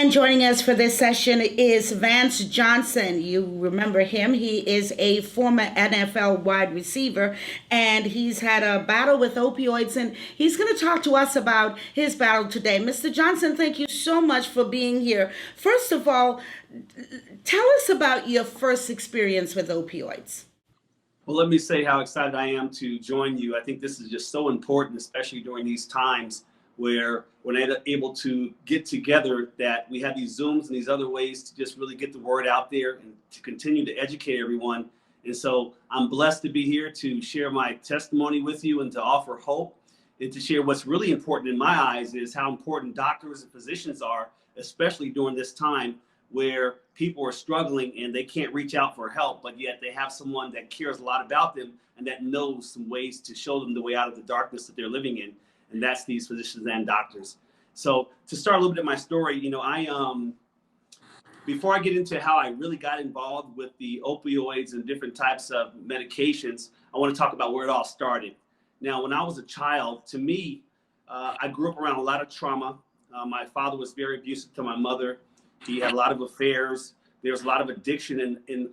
And joining us for this session is Vance Johnson. You remember him. He is a former NFL wide receiver, and he's had a battle with opioids, and he's going to talk to us about his battle today. Mr. Johnson, thank you so much for being here. First of all, tell us about your first experience with opioids. Well, let me say how excited I am to join you. I think this is just so important, especially during these times where we're able to get together, that we have these Zooms and these other ways to just really get the word out there and to continue to educate everyone. And so I'm blessed to be here to share my testimony with you and to offer hope and to share what's really important in my eyes is how important doctors and physicians are, especially during this time where people are struggling and they can't reach out for help, but yet they have someone that cares a lot about them and that knows some ways to show them the way out of the darkness that they're living in. And that's these physicians and doctors. So to start a little bit of my story, before I get into how I really got involved with the opioids and different types of medications, I want to talk about where it all started. Now, when I was a child, to me, I grew up around a lot of trauma. My father was very abusive to my mother. He had a lot of affairs. There was a lot of addiction in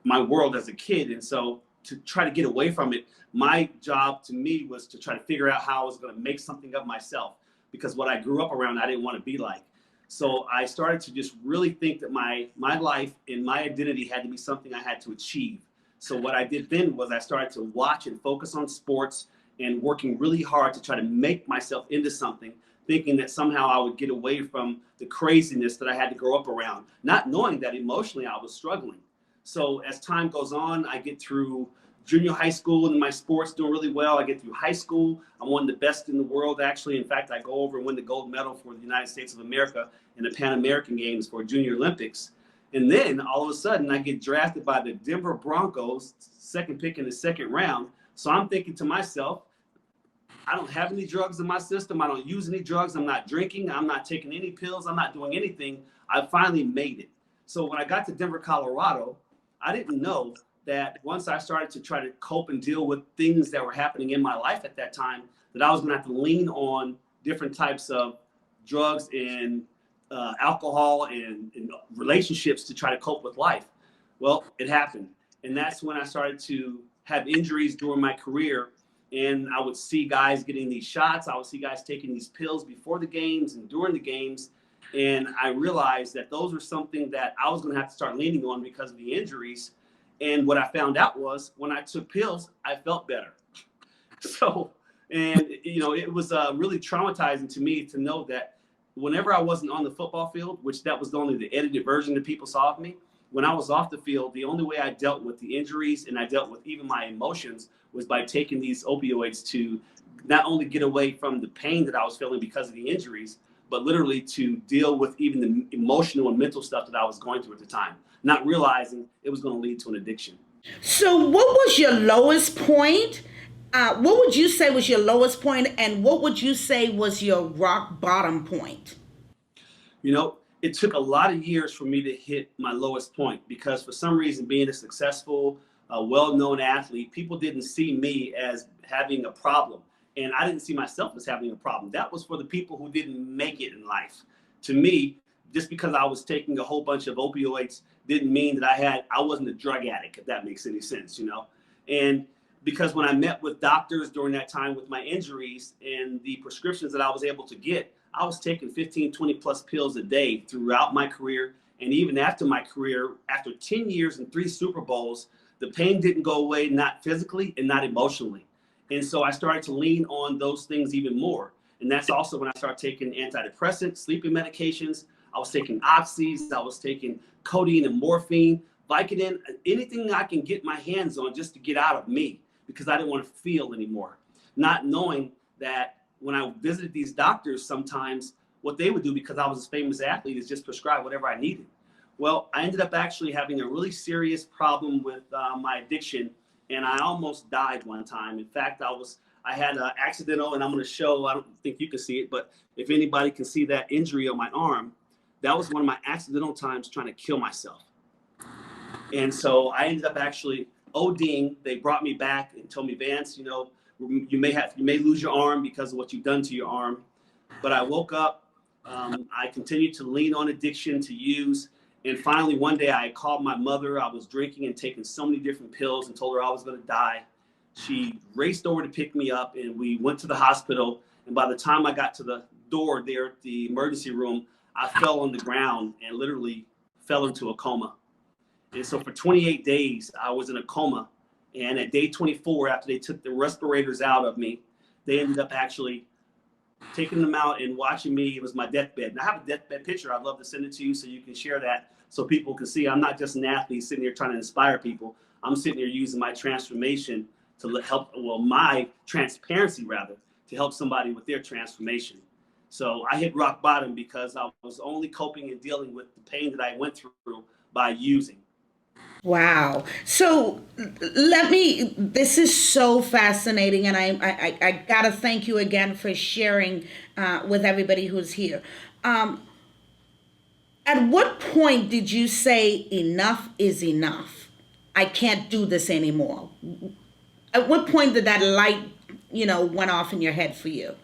my world as a kid. And so to try to get away from it, my job to me was to try to figure out how I was going to make something of myself, because what I grew up around, I didn't want to be like. So I started to just really think that my life and my identity had to be something I had to achieve. So what I did then was I started to watch and focus on sports and working really hard to try to make myself into something, thinking that somehow I would get away from the craziness that I had to grow up around, not knowing that emotionally I was struggling. So as time goes on, I get through junior high school and my sports doing really well. I get through high school. I'm one of the best in the world, actually. In fact, I go over and win the gold medal for the United States of America in the Pan American Games for Junior Olympics. And then all of a sudden I get drafted by the Denver Broncos, second pick in the second round. So I'm thinking to myself, I don't have any drugs in my system. I don't use any drugs. I'm not drinking. I'm not taking any pills. I'm not doing anything. I finally made it. So when I got to Denver, Colorado, I didn't know that once I started to try to cope and deal with things that were happening in my life at that time, that I was going to have to lean on different types of drugs and alcohol and relationships to try to cope with life. Well, it happened. And that's when I started to have injuries during my career. And I would see guys getting these shots. I would see guys taking these pills before the games and during the games. And I realized that those were something that I was going to have to start leaning on because of the injuries. And what I found out was when I took pills, I felt better. So, and, it was really traumatizing to me to know that whenever I wasn't on the football field, which that was only the edited version that people saw of me, when I was off the field, the only way I dealt with the injuries and I dealt with even my emotions was by taking these opioids to not only get away from the pain that I was feeling because of the injuries, but literally to deal with even the emotional and mental stuff that I was going through at the time, not realizing it was going to lead to an addiction. So, what was your lowest point? What would you say was your lowest point, and what would you say was your rock bottom point? It took a lot of years for me to hit my lowest point because for some reason, being a successful, well-known athlete, people didn't see me as having a problem. And I didn't see myself as having a problem. That was for the people who didn't make it in life. To me, just because I was taking a whole bunch of opioids didn't mean that I wasn't a drug addict, if that makes any sense, And because when I met with doctors during that time with my injuries and the prescriptions that I was able to get, I was taking 15, 20 plus pills a day throughout my career. And even after my career, after 10 years and 3 Super Bowls, the pain didn't go away, not physically and not emotionally. And so I started to lean on those things even more. And that's also when I started taking antidepressants, sleeping medications. I was taking oxys, I was taking codeine and morphine, Vicodin, anything I can get my hands on just to get out of me because I didn't want to feel anymore. Not knowing that when I visited these doctors, sometimes what they would do, because I was a famous athlete, is just prescribe whatever I needed. Well, I ended up actually having a really serious problem with my addiction, and I almost died one time. In fact, I had an accidental, and I'm going to show, I don't think you can see it, but if anybody can see that injury on my arm, that was one of my accidental times trying to kill myself. And so I ended up actually ODing. They brought me back and told me, Vance, you may lose your arm because of what you've done to your arm. But I woke up I continued to lean on addiction to use. And finally, one day I called my mother. I was drinking and taking so many different pills and told her I was going to die. She raced over to pick me up, and we went to the hospital. And by the time I got to the door there at the emergency room, I fell on the ground and literally fell into a coma. And so for 28 days, I was in a coma. And at day 24, after they took the respirators out of me, they ended up actually taking them out and watching me. It was my deathbed. And I have a deathbed picture. I'd love to send it to you so you can share that so people can see I'm not just an athlete sitting here trying to inspire people. I'm sitting here using my transformation to help, well, my transparency rather, to help somebody with their transformation. So I hit rock bottom because I was only coping and dealing with the pain that I went through by using. Wow. So this is so fascinating. And I got to thank you again for sharing with everybody who's here. At what point did you say enough is enough? I can't do this anymore. At what point did that light, went off in your head for you?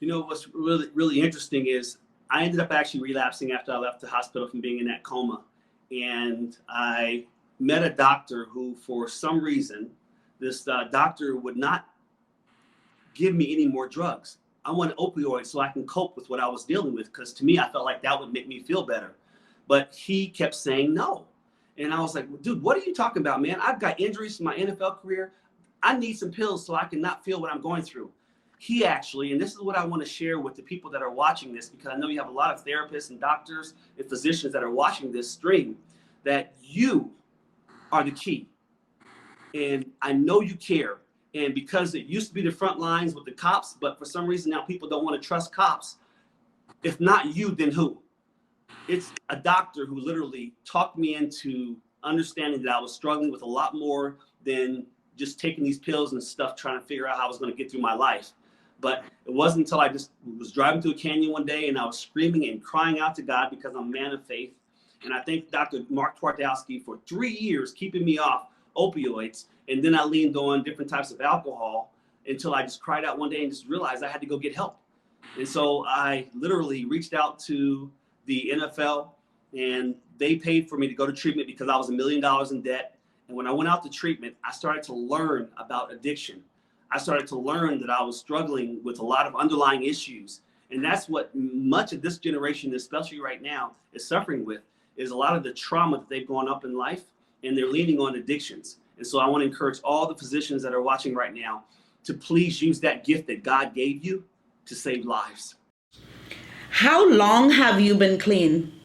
What's really, really interesting is I ended up actually relapsing after I left the hospital from being in that coma. And I met a doctor who, for some reason, this doctor would not give me any more drugs. I wanted opioids so I can cope with what I was dealing with, because to me, I felt like that would make me feel better. But he kept saying no. And I was like, well, dude, what are you talking about, man? I've got injuries from my NFL career. I need some pills so I can not feel what I'm going through. He actually, and this is what I want to share with the people that are watching this, because I know you have a lot of therapists and doctors and physicians that are watching this stream, that you are the key. And I know you care. And because it used to be the front lines with the cops, but for some reason now people don't want to trust cops. If not you, then who? It's a doctor who literally talked me into understanding that I was struggling with a lot more than just taking these pills and stuff, trying to figure out how I was going to get through my life. But it wasn't until I just was driving through a canyon one day and I was screaming and crying out to God, because I'm a man of faith. And I thank Dr. Mark Twardowski for 3 years keeping me off opioids. And then I leaned on different types of alcohol until I just cried out one day and just realized I had to go get help. And so I literally reached out to the NFL, and they paid for me to go to treatment because I was $1 million in debt. And when I went out to treatment, I started to learn about addiction. I started to learn that I was struggling with a lot of underlying issues. And that's what much of this generation, especially right now, is suffering with, is a lot of the trauma that they've gone up in life, and they're leaning on addictions. And so I want to encourage all the physicians that are watching right now to please use that gift that God gave you to save lives. How long have you been clean?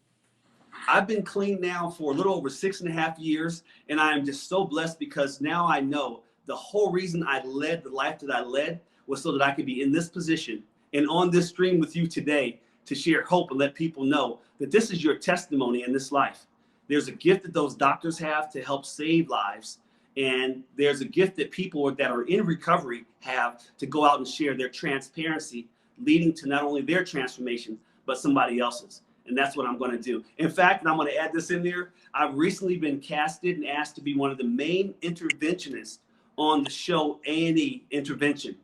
I've been clean now for a little over 6.5 years, and I am just so blessed because now I know the whole reason I led the life that I led was so that I could be in this position and on this stream with you today to share hope and let people know that this is your testimony in this life. There's a gift that those doctors have to help save lives, and there's a gift that people that are in recovery have to go out and share their transparency, leading to not only their transformation, but somebody else's. And that's what I'm going to do. In fact, and I'm going to add this in there, I've recently been casted and asked to be one of the main interventionists on the show A&E Intervention.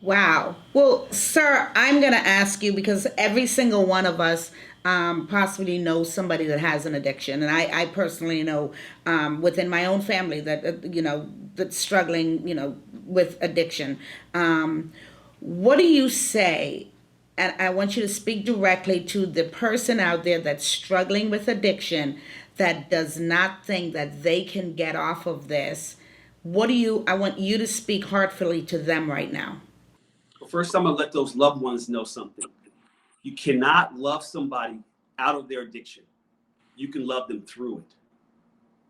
Wow. Well, sir, I'm going to ask you, because every single one of us possibly knows somebody that has an addiction. And I personally know within my own family that, that's struggling, with addiction. What do you say? And I want you to speak directly to the person out there that's struggling with addiction, that does not think that they can get off of this. I want you to speak heartfully to them right now. Well, first, I'm going to let those loved ones know something. You cannot love somebody out of their addiction. You can love them through it.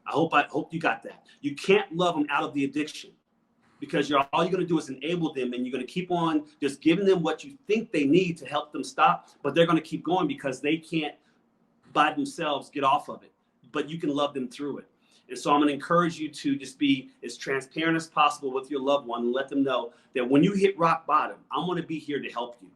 I hope you got that. You can't love them out of the addiction, because all you're going to do is enable them, and you're going to keep on just giving them what you think they need to help them stop, but they're going to keep going because they can't by themselves get off of it. But you can love them through it. And so I'm going to encourage you to just be as transparent as possible with your loved one and let them know that when you hit rock bottom, I'm going to be here to help you.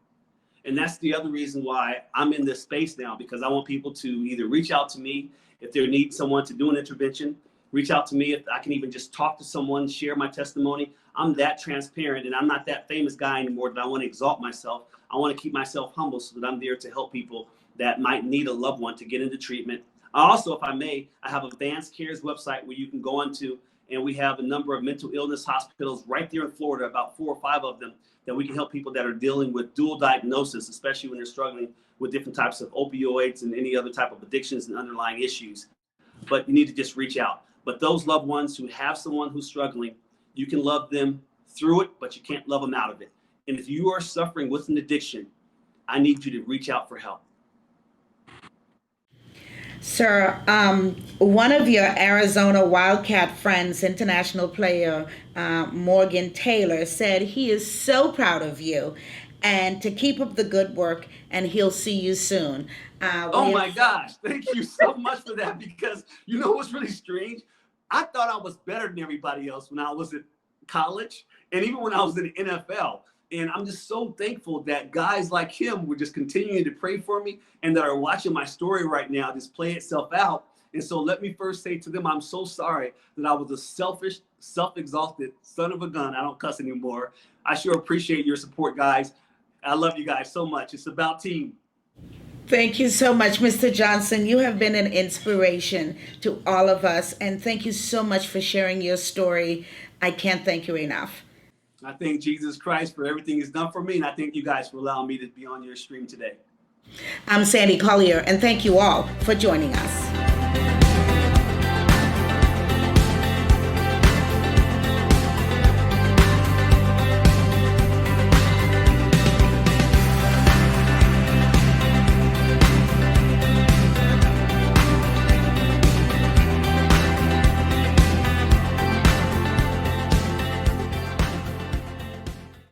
And that's the other reason why I'm in this space now, because I want people to either reach out to me if they need someone to do an intervention, reach out to me if I can even just talk to someone, share my testimony. I'm that transparent, and I'm not that famous guy anymore that I want to exalt myself. I want to keep myself humble so that I'm there to help people that might need a loved one to get into treatment. Also, if I may, I have a Vance Cares website where you can go onto, and we have a number of mental illness hospitals right there in Florida, about 4 or 5 of them, that we can help people that are dealing with dual diagnosis, especially when they're struggling with different types of opioids and any other type of addictions and underlying issues. But you need to just reach out. But those loved ones who have someone who's struggling, you can love them through it, but you can't love them out of it. And if you are suffering with an addiction, I need you to reach out for help. Sir, one of your Arizona Wildcat friends, international player Morgan Taylor, said he is so proud of you and to keep up the good work, and he'll see you soon. Oh my gosh, thank you so much for that, because you know what's really strange? I thought I was better than everybody else when I was at college and even when I was in the NFL. And I'm just so thankful that guys like him were just continuing to pray for me and that are watching my story right now just play itself out. And so let me first say to them, I'm so sorry that I was a selfish, self-exalted son of a gun. I don't cuss anymore. I sure appreciate your support, guys. I love you guys so much. It's about team. Thank you so much, Mr. Johnson. You have been an inspiration to all of us. And thank you so much for sharing your story. I can't thank you enough. I thank Jesus Christ for everything he's done for me, and I thank you guys for allowing me to be on your stream today. I'm Sandy Collier, and thank you all for joining us.